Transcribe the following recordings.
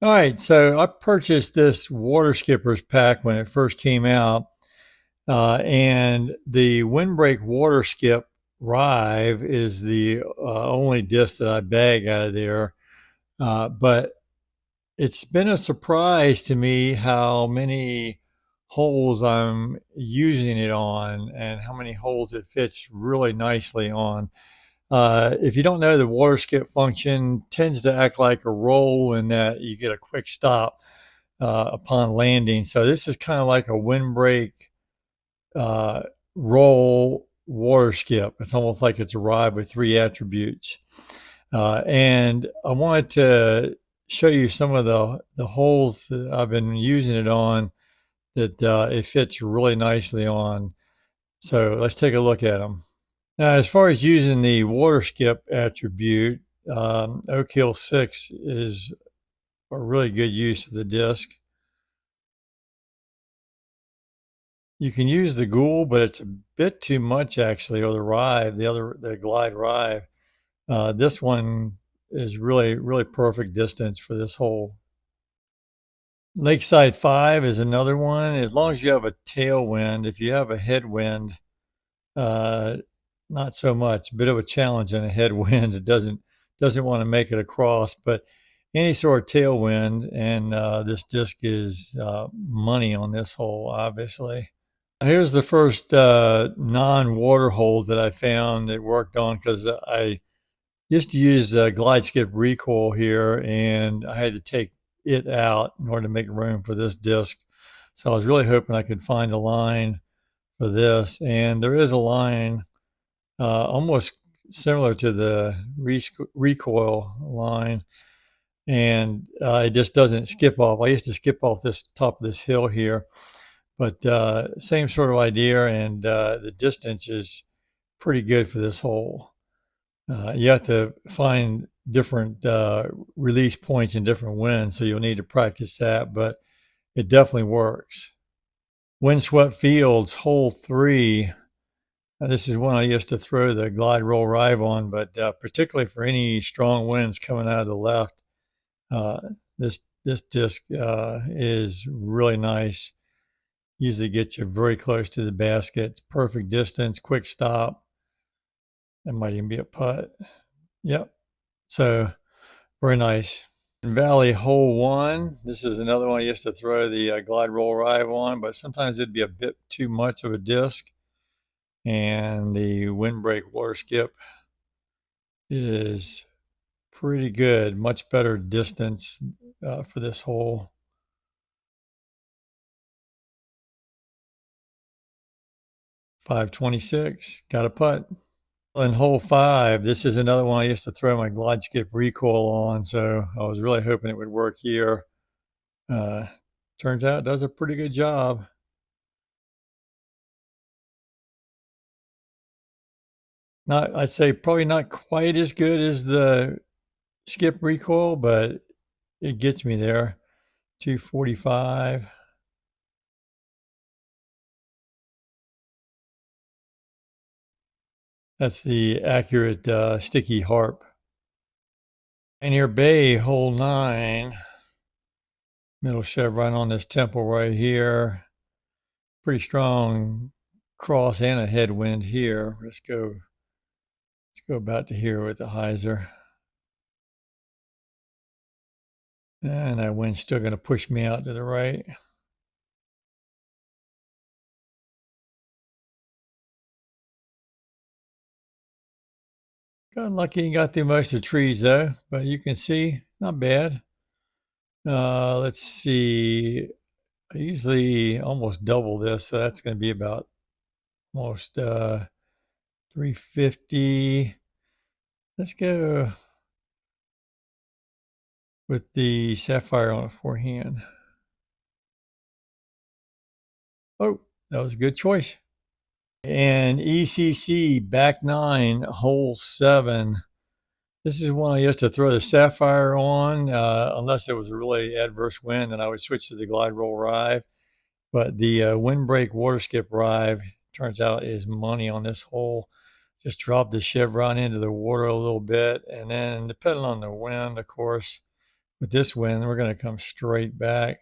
All right, so I purchased this Water Skippers pack when it first came out, and the Windbreak Water Skip Rive is the only disc that I bag out of there. But it's been a surprise to me how many holes I'm using it on and how many holes it fits really nicely on. If you don't know, the water skip function tends to act like a roll in that you get a quick stop upon landing. So this is kind of like a windbreak uh, roll water skip. It's almost like it's a ride with three attributes. And I wanted to show you some of the holes that I've been using it on that it fits really nicely on. So let's take a look at them. Now, as far as using the water skip attribute, Oak Hill 6 is a really good use of the disc. You can use the Ghoul, but it's a bit too much actually, or the Rive, the Glide Rive. This one is really perfect distance for this hole. Lakeside 5 is another one. As long as you have a tailwind, if you have a headwind, uh, not so much. A bit of a challenge in a headwind. It doesn't want to make it across, but any sort of tailwind, and this disc is money on this hole, obviously. Here's the first non-water hole that I found it worked on because I used to use glide skip recoil here, and I had to take it out in order to make room for this disc. So I was really hoping I could find a line for this, and there is a line almost similar to the recoil line, and it just doesn't skip off. I used to skip off this top of this hill here, but same sort of idea, and the distance is pretty good for this hole. You have to find different release points in different winds, so you'll need to practice that, but it definitely works. Windswept Fields, hole 3. This is one I used to throw the glide roll rive on, but particularly for any strong winds coming out of the left, uh, this disc is really nice. Usually gets you very close to the basket. It's perfect distance, quick stop. That might even be a putt. Yep. So very nice. Valley hole 1. This is another one I used to throw the glide roll rive on, but sometimes it'd be a bit too much of a disc. And the Windbreak water skip is pretty good, much better distance for this hole. .526, got a putt. In hole 5, this is another one I used to throw my glide skip recoil on, so I was really hoping it would work here. Turns out it does a pretty good job. I'd say probably not quite as good as the skip recoil, but it gets me there. 245. That's the accurate sticky harp. Pioneer Bay, hole 9. Middle chevron on this temple right here. Pretty strong cross and a headwind here. Let's go about to here with the hyzer. And that wind's still going to push me out to the right. Got lucky and got through most of the trees though, but you can see, not bad. Let's see. I usually almost double this, so that's going to be about almost 350. Let's go with the sapphire on a forehand. Oh, that was a good choice. And ECC back 9, hole 7. This is one I used to throw the sapphire on, unless it was a really adverse wind, then I would switch to the glide roll rive. But the windbreak water skip rive turns out is money on this hole. Just drop the chevron into the water a little bit, and then depending on the wind, of course, with this wind. We're going to come straight back.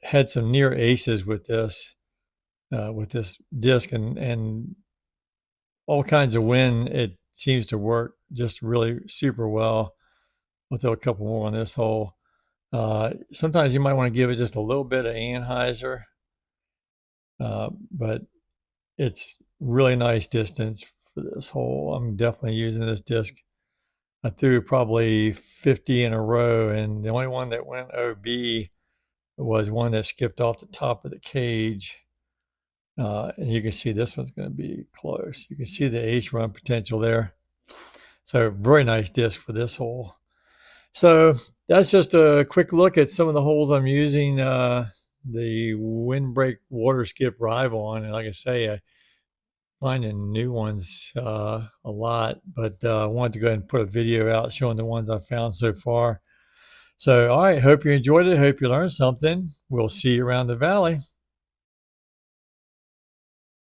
Had some near aces with this disc, and all kinds of wind. It seems to work just really super well. We'll throw a couple more on this hole. Sometimes you might want to give it just a little bit of anhyzer, but it's really nice distance for this hole. I'm definitely using this disc. I threw probably 50 in a row, and the only one that went OB was one that skipped off the top of the cage. And you can see this one's going to be close. You can see the H run potential there. So very nice disc for this hole. So that's just a quick look at some of the holes I'm using the Windbreak Waterskip Rive on. And like I say, I finding new ones a lot, but I wanted to go ahead and put a video out showing the ones I've found so far. So, all right, hope you enjoyed it. Hope you learned something. We'll see you around the valley.